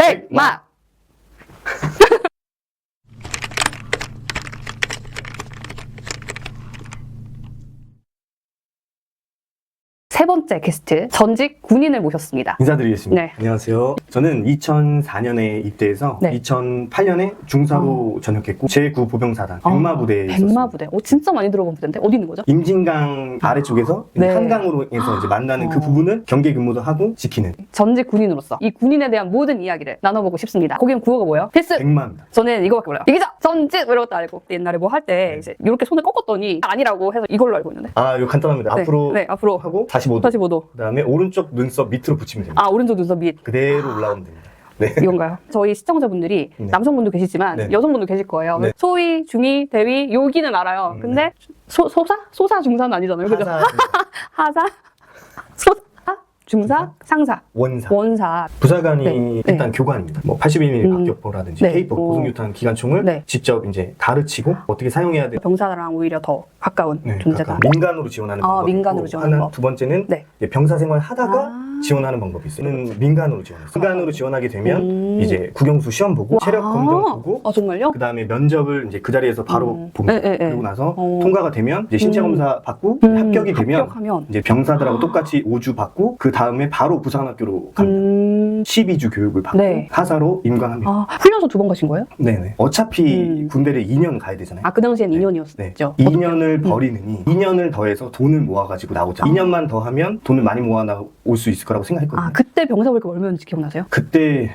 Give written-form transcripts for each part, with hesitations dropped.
백막! 세 번째 게스트, 전직 군인을 모셨습니다. 인사드리겠습니다. 네. 안녕하세요. 저는 2004년에 입대해서 네. 2008년에 중사로 전역했고 제9 보병사단 백마부대에 있었어요. 백마부대. 진짜 많이 들어본 부대인데 어디 있는 거죠? 임진강 아래쪽에서 네. 한강으로 해서 이제 만나는 그 부분을 경계 근무도 하고 지키는 전직 군인으로서 이 군인에 대한 모든 이야기를 나눠보고 싶습니다. 거기는 구호가 뭐예요? 필승! 백마입니다. 저는 이거밖에 몰라요. 이기자! 전직! 이런 것도 알고 옛날에 뭐 할 때 네. 이제 이렇게 손을 꺾었더니 아니라고 해서 이걸로 알고 있는데. 아, 이거 간단합니다. 네. 앞으로 네, 앞으로 하고 45도. 45도. 그 다음에 오른쪽 눈썹 밑으로 붙이면 됩니다. 아, 오른쪽 눈썹 밑. 그대로 올라오면 됩니다. 네. 이건가요? 저희 시청자분들이 네. 남성분도 계시지만 네. 여성분도 계실 거예요. 네. 소위, 중위, 대위, 요기는 알아요. 근데 소사? 소사, 중사는 아니잖아요. 그죠? 하사? 소사? 중사? 상사? 원사. 부사관이 네. 일단 교관입니다. 뭐 81mm 음. 박격포라든지 네. K4 고속유탄 기관총을 네. 직접 이제 가르치고 어떻게 사용해야 돼. 병사랑 오히려 더 가까운 존재다. 가까운. 민간으로 지원하는 아, 방법이 민간으로 있고, 지원하는 법. 두 번째는 네. 이제 병사 생활 하다가 아. 지원하는 방법이 있어요. 저는 민간으로 지원했어요. 민간으로 지원하게 되면 이제 국영수 시험 보고 와. 체력 검정 보고 아, 정말요? 그 다음에 면접을 이제 그 자리에서 바로 봅니다. 네, 네, 네. 그리고 나서 어. 통과가 되면 이제 신체 검사 받고 합격이 되면 합격하면. 이제 병사들하고 똑같이 5주 받고 그 다음에 바로 부사관학교로 갑니다. 12주 교육을 받고 네. 하사로 임관합니다. 아, 훈련소 2번 가신 거예요? 네네. 어차피 군대를 2년 가야 되잖아요. 아, 그 당시엔 네. 2년이었죠. 네. 2년을 버리느니 2년을 더해서 돈을 모아가지고 나오자. 2년만 더 하면 돈을 많이 모아 나올 수 있을 거라고 생각했거든요. 아, 그때 병사 월급 얼마였는지 기억나세요? 그때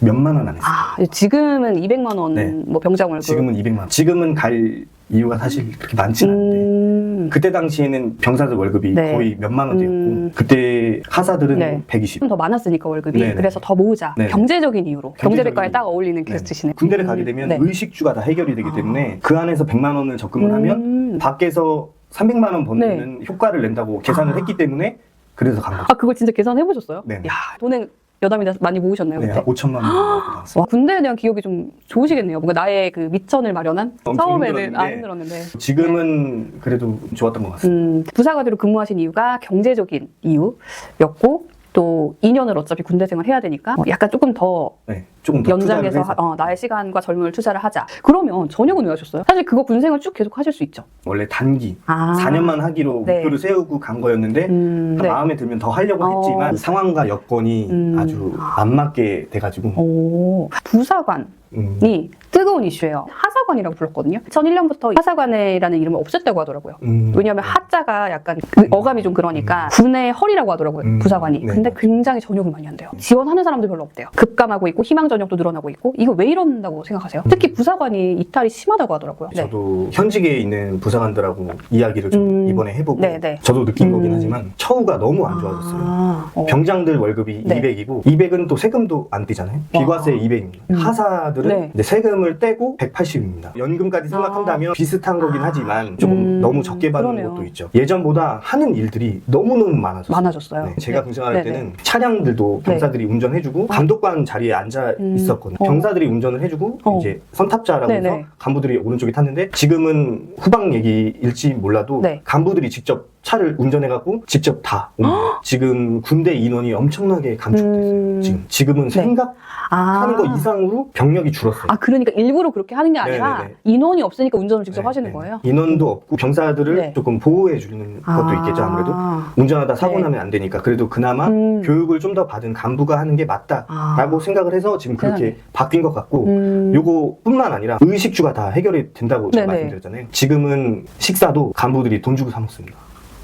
몇만 원 안 했어요. 아, 지금은 200만 원 네. 뭐 병장 월급. 지금은 200만 원. 지금은 갈 이유가 사실 그렇게 많지는 않은데 그때 당시에는 병사들 월급이 네. 거의 몇만 원대였고 그때 하사들은 네. 120. 좀 더 많았으니까 월급이. 네네. 그래서 더 모으자. 네네. 경제적인 이유로. 경제대과에 이유. 딱 어울리는 네. 게스트시네. 군대를 가게 되면 네. 의식주가 다 해결이 되기 때문에 그 안에서 100만 원을 적금을 하면 밖에서 300만 원 버는 효과를 낸다고 계산을 했기 때문에 그래서 간 거죠. 아, 그걸 진짜 계산해 보셨어요? 네네. 야, 돈은 여담이 많이 모으셨네요, 네, 그때. 한 5천만 원 정도 나왔어요. 와, 군대에 대한 기억이 좀 좋으시겠네요. 뭔가 나의 그 밑천을 마련한? 엄청 처음에는 힘들었는데 힘들었는데. 지금은 그래도 좋았던 것 같습니다. 부사관으로 근무하신 이유가 경제적인 이유였고, 또 2년을 어차피 군대 생활 해야 되니까 약간 조금 더 네, 조금 더 투자를 연장해서 해서. 나의 시간과 젊음을 투자를 하자. 그러면 전역은 왜 하셨어요? 사실 그거 군 생활 쭉 계속 하실 수 있죠. 원래 단기 아. 4년만 하기로 네. 목표를 세우고 간 거였는데 네. 마음에 들면 더 하려고 했지만 상황과 여건이 아주 안 맞게 돼가지고 오, 부사관이 뜨거운 이슈예요. 하사관이라고 불렀거든요. 2001년부터 하사관이라는 이름을 없앴다고 하더라고요. 왜냐하면 하자가 약간 어감이 좀 그러니까 군의 허리라고 하더라고요. 부사관이. 네. 근데 굉장히 전역을 많이 한대요. 지원하는 사람도 별로 없대요. 급감하고 있고 희망 전역도 늘어나고 있고 이거 왜 이런다고 생각하세요? 특히 부사관이 이탈이 심하다고 하더라고요. 네. 저도 현직에 있는 부사관들하고 이야기를 좀 이번에 해보고 네네. 저도 느낀 거긴 하지만 처우가 너무 안 좋아졌어요. 병장들 월급이 네. 200이고 200은 또 세금도 안 떼잖아요. 비과세 200입니다. 하사들은 네. 이제 세금을 떼고 180입니다. 연금까지 생각한다면 비슷한 거긴 하지만 조금 너무 적게 받는 그러네요. 것도 있죠. 예전보다 하는 일들이 너무너무 많아졌어요. 많아졌어요. 네, 제가 네. 군생활 할 네네. 때는 차량들도 병사들이 운전해주고 감독관 자리에 앉아 있었거든요. 병사들이 운전을 해주고 이제 선탑자라고 해서 네네. 간부들이 오른쪽에 탔는데 지금은 후방 얘기일지 몰라도 네. 간부들이 직접 차를 운전해갖고 직접 다 옵니다. 지금 군대 인원이 엄청나게 감축됐어요. 지금은 생각하는 거 이상으로 병력이 줄었어요. 아, 그러니까 일부러 그렇게 하는 게 아니라 네네네. 인원이 없으니까 운전을 직접 네, 하시는 네. 거예요? 인원도 없고 병사들을 네. 조금 보호해주는 것도 있겠죠. 아무래도 운전하다 사고 네. 나면 안 되니까 그래도 그나마 교육을 좀 더 받은 간부가 하는 게 맞다라고 생각을 해서 지금 그렇게 바뀐 것 같고 요거뿐만 아니라 의식주가 다 해결이 된다고 제가 네네. 말씀드렸잖아요. 지금은 식사도 간부들이 돈 주고 사 먹습니다.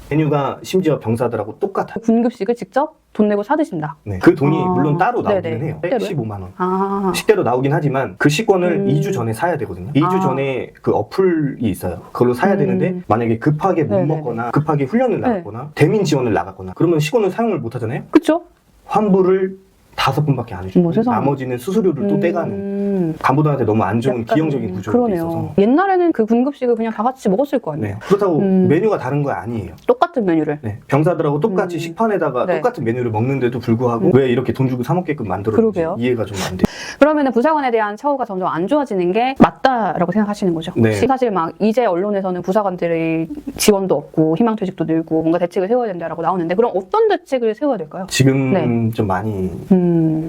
메뉴가 심지어 병사들하고 똑같아요. 군급식을 직접 돈 내고 사 드신다. 네, 그 돈이 물론 따로 나오기는 네네. 해요. 식대로요? 15만 원. 아, 식대로 나오긴 하지만 그 식권을 2주 전에 사야 되거든요. 2주 전에 그 어플이 있어요. 그걸로 사야 되는데 만약에 급하게 못 네네네. 먹거나 급하게 훈련을 나갔거나 대민 지원을 나갔거나 그러면 식권을 사용을 못 하잖아요. 그쵸? 환불을 5번밖에 안 해주고 세상에. 나머지는 수수료를 또 떼가는 간부들한테 너무 안 좋은 약간 기형적인 구조가 그러네요. 있어서 옛날에는 그 군급식을 그냥 다 같이 먹었을 거 아니에요? 네. 그렇다고 메뉴가 다른 거 아니에요. 똑같은 메뉴를. 네. 병사들하고 똑같이 식판에다가 네. 똑같은 메뉴를 먹는데도 불구하고 왜 이렇게 돈 주고 사 먹게끔 만들었는지 그러게요. 이해가 좀 안 돼요. 그러면은 부사관에 대한 처우가 점점 안 좋아지는 게 맞다라고 생각하시는 거죠? 네. 혹시 사실 막 이제 언론에서는 부사관들의 지원도 없고 희망퇴직도 늘고 뭔가 대책을 세워야 된다라고 나오는데 그럼 어떤 대책을 세워야 될까요? 지금 좀 많이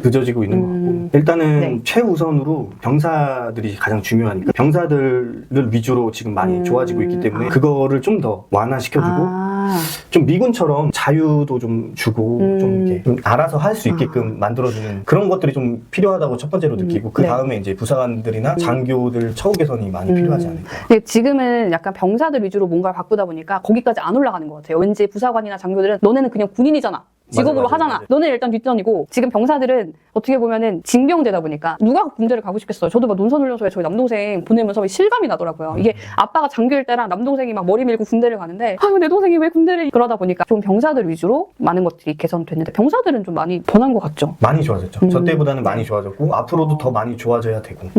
늦어지고 있는 것 같고 일단은 네. 최우선으로 병사들이 가장 중요하니까 병사들을 위주로 지금 많이 좋아지고 있기 때문에 그거를 좀 더 완화시켜주고 좀 미군처럼 자유도 좀 주고 좀 이렇게 좀 알아서 할 수 있게끔 만들어주는 그런 것들이 좀 필요하다고 첫 번째로 느끼고 그 다음에 이제 부사관들이나 장교들 처우 개선이 많이 필요하지 않을까. 근데 지금은 약간 병사들 위주로 뭔가를 바꾸다 보니까 거기까지 안 올라가는 것 같아요. 왠지 부사관이나 장교들은 너네는 그냥 군인이잖아. 직업으로 맞아, 하잖아. 맞아. 너네 일단 뒷전이고 지금 병사들은 어떻게 보면은 징병제다 보니까 누가 군대를 가고 싶겠어요. 저도 막 논산훈련소에 저희 남동생 보내면서 실감이 나더라고요. 이게 아빠가 장교일 때랑 남동생이 막 머리 밀고 군대를 가는데 내 동생이 왜 군대를 그러다 보니까 좀 병사들 위주로 많은 것들이 개선됐는데 병사들은 좀 많이 변한 것 같죠. 많이 좋아졌죠. 저 때보다는 많이 좋아졌고 앞으로도 더 많이 좋아져야 되고.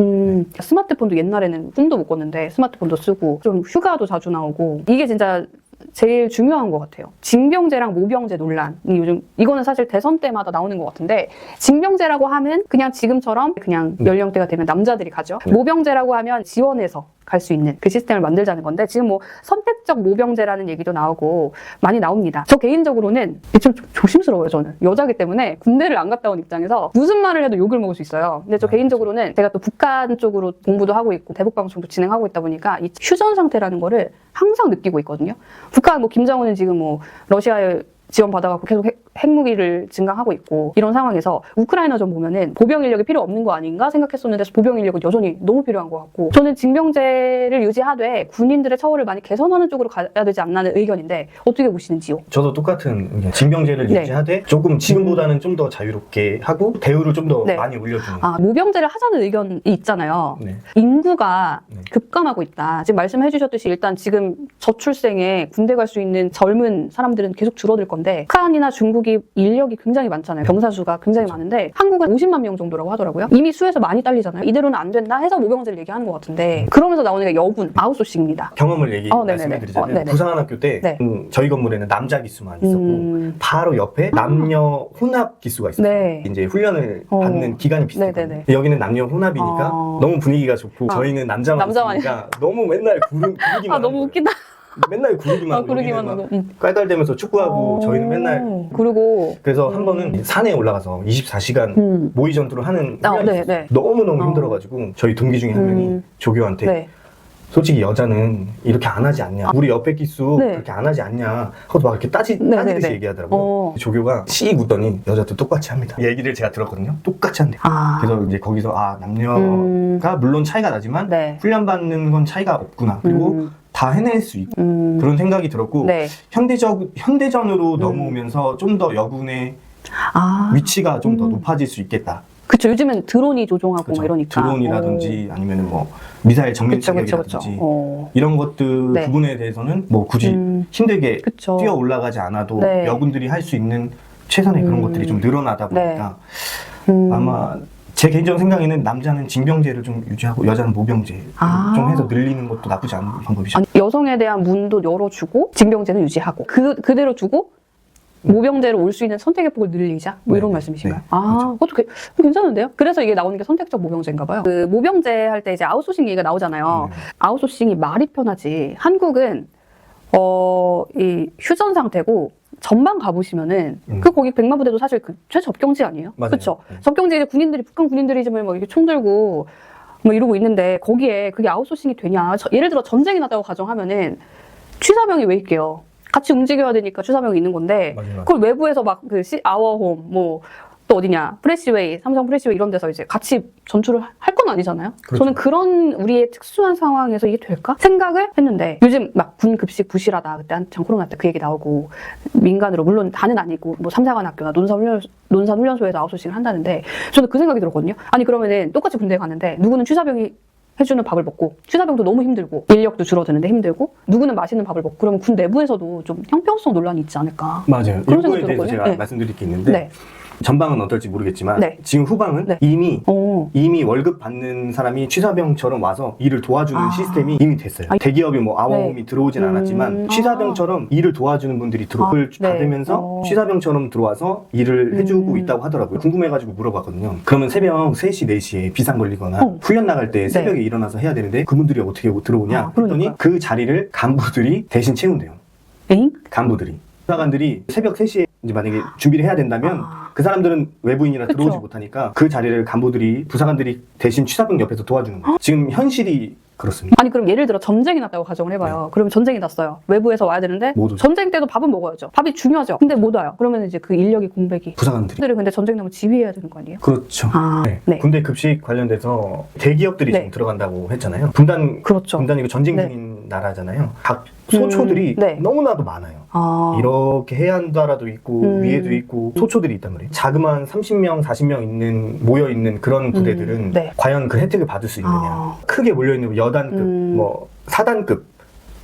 스마트폰도 옛날에는 꿈도 못 꿨는데 스마트폰도 쓰고 좀 휴가도 자주 나오고 이게 진짜 제일 중요한 것 같아요. 징병제랑 모병제 논란이 요즘 이거는 사실 대선 때마다 나오는 것 같은데 징병제라고 하면 그냥 지금처럼 그냥 연령대가 되면 남자들이 가죠. 모병제라고 하면 지원해서 갈 수 있는 그 시스템을 만들자는 건데 지금 뭐 선택적 모병제라는 얘기도 나오고 많이 나옵니다. 저 개인적으로는 좀 조심스러워요. 저는 여자기 때문에 군대를 안 갔다 온 입장에서 무슨 말을 해도 욕을 먹을 수 있어요. 근데 저 개인적으로는 제가 또 북한 쪽으로 공부도 하고 있고 대북 방송도 진행하고 있다 보니까 이 휴전 상태라는 거를 항상 느끼고 있거든요. 북한 뭐 김정은은 지금 뭐 러시아에 지원받아갖고 계속 핵무기를 증강하고 있고 이런 상황에서 우크라이나전 보면은 보병 인력이 필요 없는 거 아닌가 생각했었는데 보병 인력은 여전히 너무 필요한 것 같고 저는 징병제를 유지하되 군인들의 처우를 많이 개선하는 쪽으로 가야 되지 않나는 의견인데 어떻게 보시는지요? 저도 똑같은 의견. 징병제를 유지하되 조금 지금보다는 좀 더 자유롭게 하고 대우를 좀 더 많이 올려주는. 모병제를 하자는 의견이 있잖아요. 네. 인구가 급감하고 있다. 지금 말씀해 주셨듯이 일단 지금 저출생에 군대 갈 수 있는 젊은 사람들은 계속 줄어들 건데 북한이나 중국이 인력이 굉장히 많잖아요. 병사 수가 굉장히 많은데 한국은 50만 명 정도라고 하더라고요. 이미 수에서 많이 딸리잖아요. 이대로는 안 된다 해서 모병제를 얘기하는 것 같은데 그러면서 나오는 게 여군, 아웃소싱입니다. 경험을 말씀해드리자면 부사관학교 때 저희 건물에는 남자 기수만 있었고 바로 옆에 남녀 혼합 기수가 있었어요. 이제 훈련을 받는 기간이 비슷해요. 여기는 남녀 혼합이니까 너무 분위기가 좋고 저희는 남자만 있으니까 너무 맨날 구르기만 하는 너무 거예요. 웃긴다. 맨날 구르기만 하고 깔깔대면서 축구하고 저희는 맨날 그래서 한 번은 산에 올라가서 24시간 모의 전투를 하는 훈련이 있었어요. 너무너무 힘들어가지고 저희 동기 중에 한 명이 조교한테 솔직히 여자는 이렇게 안 하지 않냐 우리 옆에 기수 그렇게 안 하지 않냐 하고 막 이렇게 따지듯이 얘기하더라고요. 조교가 씩 웃더니 여자도 똑같이 합니다. 얘기를 제가 들었거든요. 똑같이 한대요. 그래서 이제 거기서 남녀가 물론 차이가 나지만 훈련받는 건 차이가 없구나. 그리고 다 해낼 수 있고 그런 생각이 들었고 현대전으로 넘어오면서 좀 더 여군의 위치가 좀 더 높아질 수 있겠다. 그쵸. 요즘은 드론이 조종하고 뭐 이러니까. 드론이라든지 아니면 뭐 미사일 정밀 타격이라든지 이런 것들 부분에 대해서는 뭐 굳이 힘들게 뛰어 올라가지 않아도 여군들이 할 수 있는 최선의 그런 것들이 좀 늘어나다 보니까 아마 제 개인적인 생각에는 남자는 징병제를 좀 유지하고 여자는 모병제 좀 해서 늘리는 것도 나쁘지 않은 방법이죠. 여성에 대한 문도 열어주고 징병제는 유지하고 그대로 두고 모병제로 올 수 있는 선택의 폭을 늘리자? 뭐 이런 말씀이신가요? 그렇죠. 그것도 괜찮은데요? 그래서 이게 나오는 게 선택적 모병제인가 봐요. 그 모병제 할 때 이제 아웃소싱 얘기가 나오잖아요. 아웃소싱이 말이 편하지. 한국은 이 휴전 상태고 전방 가보시면은 거기 백마부대도 사실 그 최접경지 아니에요? 그렇죠. 접경지에 군인들이 북한 군인들이 지금 뭐 이렇게 총 들고 뭐 이러고 있는데 거기에 그게 아웃소싱이 되냐? 예를 들어 전쟁이 났다고 가정하면은 취사병이 왜 있게요? 같이 움직여야 되니까 취사병이 있는 건데 그걸 외부에서 막 그 아워홈 뭐 또 어디냐 프레시웨이 삼성 프레시웨이 이런 데서 이제 같이 전투를 할 건 아니잖아요. 저는 그런 우리의 특수한 상황에서 이게 될까 생각을 했는데 요즘 막 군 급식 부실하다 그때 한창 코로나 때 그 얘기 나오고 민간으로 물론 다는 아니고 뭐 삼사관학교나 논산훈련소에서 아웃소싱을 한다는데 저는 그 생각이 들었거든요. 아니 그러면은 똑같이 군대에 가는데 누구는 취사병이 해주는 밥을 먹고 취사병도 너무 힘들고 인력도 줄어드는데 힘들고 누구는 맛있는 밥을 먹고 그러면 군 내부에서도 좀 형평성 논란이 있지 않을까. 맞아요. 이거에 대해서 제가 말씀드릴 게 있는데 전방은 어떨지 모르겠지만 지금 후방은 이미 월급 받는 사람이 취사병처럼 와서 일을 도와주는 시스템이 이미 됐어요. 대기업이 뭐 아워홈이 들어오진 않았지만 취사병처럼 일을 도와주는 분들이 받으면서 취사병처럼 들어와서 일을 해주고 있다고 하더라고요. 궁금해가지고 물어봤거든요. 그러면 새벽 3시, 4시에 비상 걸리거나 훈련 나갈 때 새벽에 일어나서 해야 되는데 그분들이 어떻게 들어오냐 했더니 그 자리를 간부들이 대신 채운대요. 간부들이. 부사관들이 새벽 3시에 이제 만약에 준비를 해야 된다면 그 사람들은 외부인이라 그쵸. 들어오지 못하니까 그 자리를 간부들이 부사관들이 대신 취사병 옆에서 도와주는 거예요. 지금 현실이 그렇습니다. 아니 그럼 예를 들어 전쟁이 났다고 가정을 해봐요. 그러면 전쟁이 났어요. 외부에서 와야 되는데 못 오죠. 전쟁 때도 밥은 먹어야죠. 밥이 중요하죠. 근데 못 와요. 그러면 이제 그 인력이 공백이. 부사관들이. 분들은 근데 전쟁 나면 지휘해야 되는 거 아니에요? 그렇죠. 아, 네. 군대 급식 관련돼서 대기업들이 네. 지금 들어간다고 했잖아요. 분단이고 그렇죠. 전쟁 네. 중인 나라잖아요. 각 소초들이 네. 너무나도 많아요. 아. 이렇게 해안도라도 있고 위에도 있고 소초들이 있단 말이에요. 자그마한 30명, 40명 모여 있는 그런 부대들은 네. 과연 그 혜택을 받을 수 있느냐. 크게 몰려 있는 여단급, 뭐 사단급,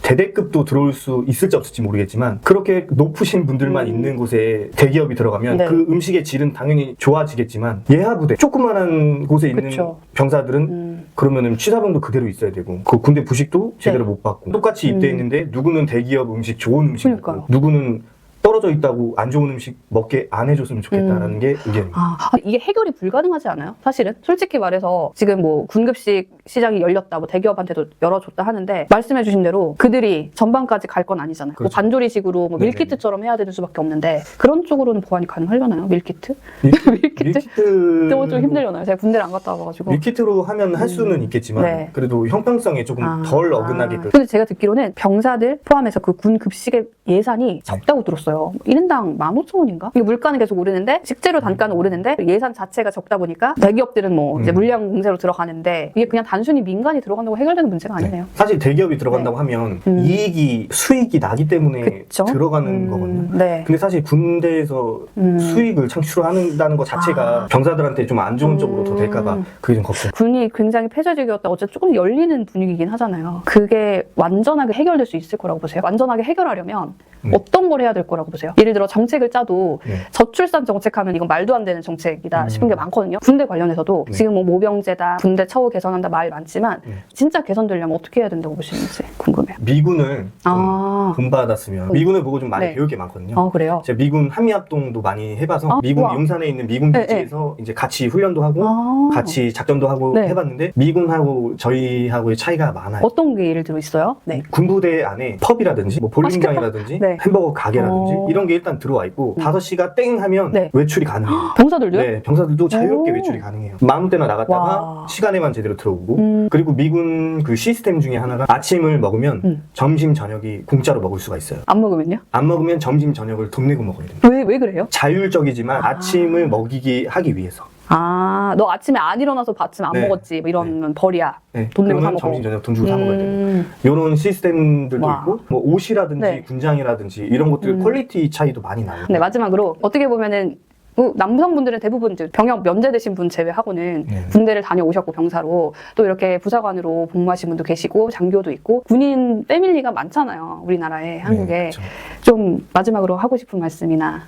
대대급도 들어올 수 있을지 없을지 모르겠지만 그렇게 높으신 분들만 있는 곳에 대기업이 들어가면 네. 그 음식의 질은 당연히 좋아지겠지만 예하부대 조그만한 곳에 있는 그쵸. 병사들은 그러면은 취사병도 그대로 있어야 되고 그 군대 부식도 제대로 네. 못 받고 똑같이 입대했는데 누구는 대기업 음식 좋은 음식 그러니까요. 먹고 누구는 떨어져 있다고 안 좋은 음식 먹게 안 해줬으면 좋겠다라는 게 의견입니다. 아, 이게 해결이 불가능하지 않아요? 사실은 솔직히 말해서 지금 뭐 군급식 시장이 열렸다, 뭐 대기업한테도 열어줬다 하는데 말씀해주신 대로 그들이 전반까지 갈 건 아니잖아요. 뭐 그렇죠. 반조리식으로 뭐 네네. 밀키트처럼 해야 되는 수밖에 없는데 그런 쪽으로는 보완이 가능하려나요? 밀키트? 밀키트 좀 힘들려나요? 제가 군대를 안 갔다 와가지고. 밀키트로 하면 할 수는 있겠지만 네. 그래도 형평성에 조금 덜 어긋나게끔. 근데 제가 듣기로는 병사들 포함해서 그 군 급식의 예산이 적다고 들었어요. 1인당 15,000원인가? 이게 물가는 계속 오르는데 식재료 단가는 오르는데 예산 자체가 적다 보니까 대기업들은 뭐 이제 물량 공세로 들어가는데 이게 그냥 단순히 민간이 들어간다고 해결되는 문제가 아니네요. 네. 사실 대기업이 들어간다고 하면 수익이 나기 때문에 그쵸? 들어가는 거거든요. 네. 근데 사실 군대에서 수익을 창출한다는 것 자체가 병사들한테 좀 안 좋은 쪽으로 더 될까봐 그게 좀 걱정. 군이 굉장히 폐쇄적이었다. 어쨌든 조금 열리는 분위기긴 하잖아요. 그게 완전하게 해결될 수 있을 거라고 보세요? 완전하게 해결하려면 어떤 걸 해야 될 거라고 보세요? 예를 들어 정책을 짜도 저출산 정책하면 이건 말도 안 되는 정책이다 싶은 게 많거든요. 군대 관련해서도 지금 뭐 모병제다, 군대 처우 개선한다 말 많지만 진짜 개선되려면 어떻게 해야 된다고 보시는지 궁금해요. 미군을 좀 본받았으면 미군을 보고 좀 많이 네. 배울 게 많거든요. 그래요? 제가 미군 한미합동도 많이 해봐서 미군 우와. 용산에 있는 미군 기지에서 이제 같이 훈련도 하고 같이 작전도 하고 네. 해봤는데 미군하고 저희하고의 차이가 많아요. 어떤 게 예를 들어 있어요? 네. 군부대 안에 펍이라든지 뭐 볼링장이라든지 네. 햄버거 가게라든지 이런 게 일단 들어와 있고 5시가 땡 하면 네. 외출이 가능해요. 병사들도요? 네, 병사들도 자유롭게 외출이 가능해요. 마음 때나 나갔다가 와. 시간에만 제대로 들어오고 그리고 미군 그 시스템 중에 하나가 아침을 먹으면 점심 저녁이 공짜로 먹을 수가 있어요. 안 먹으면요? 안 먹으면 점심 저녁을 돈 내고 먹어야 됩니다. 왜 그래요? 자율적이지만 아침을 먹이게 하기 위해서. 너 아침에 안 일어나서 아침 안 네. 먹었지. 뭐 이러면 벌이야. 네, 돈 내고 사 그러면 먹고. 점심 저녁 돈 주고 사 먹어야 됩니다. 이런 시스템들도 와. 있고 뭐 옷이라든지 네. 군장이라든지 이런 것들 퀄리티 차이도 많이 나요. 네, 마지막으로 어떻게 보면은 남성분들은 대부분 이제 병역 면제되신 분 제외하고는 군대를 다녀오셨고 병사로 또 이렇게 부사관으로 복무하신 분도 계시고 장교도 있고 군인 패밀리가 많잖아요. 우리나라에 한국에. 그렇죠. 좀 마지막으로 하고 싶은 말씀이나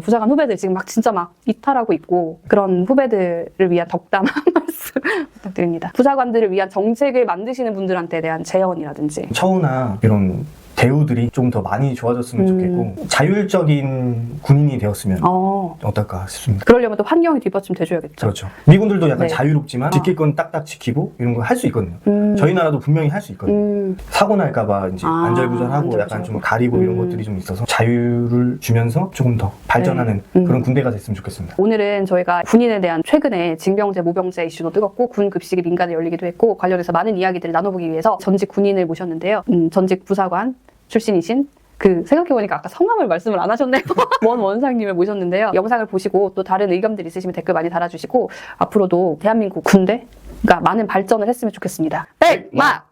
부사관 후배들 지금 막 진짜 막 이탈하고 있고 그런 후배들을 위한 덕담 한 말씀 부탁드립니다. 부사관들을 위한 정책을 만드시는 분들한테 대한 제언이라든지 처우나 이런 대우들이 좀 더 많이 좋아졌으면 좋겠고 자율적인 군인이 되었으면 어떨까 싶습니다. 그러려면 또 환경이 뒷받침 돼줘야겠죠. 그렇죠. 미군들도 약간 네. 자유롭지만 지킬 건 딱딱 지키고 이런 거 할 수 있거든요. 저희 나라도 분명히 할 수 있거든요. 사고 날까봐 이제 안절부절하고 약간 좀 가리고 이런 것들이 좀 있어서 자유를 주면서 조금 더 발전하는 그런 군대가 됐으면 좋겠습니다. 오늘은 저희가 군인에 대한 최근에 징병제, 모병제 이슈도 뜨겁고 군 급식이 민간에 열리기도 했고 관련해서 많은 이야기들을 나눠보기 위해서 전직 군인을 모셨는데요. 전직 부사관 출신이신 생각해보니까 아까 성함을 말씀을 안 하셨네요. 원 원상님을 모셨는데요. 영상을 보시고 또 다른 의견들 있으시면 댓글 많이 달아주시고 앞으로도 대한민국 군대가 많은 발전을 했으면 좋겠습니다. 백마!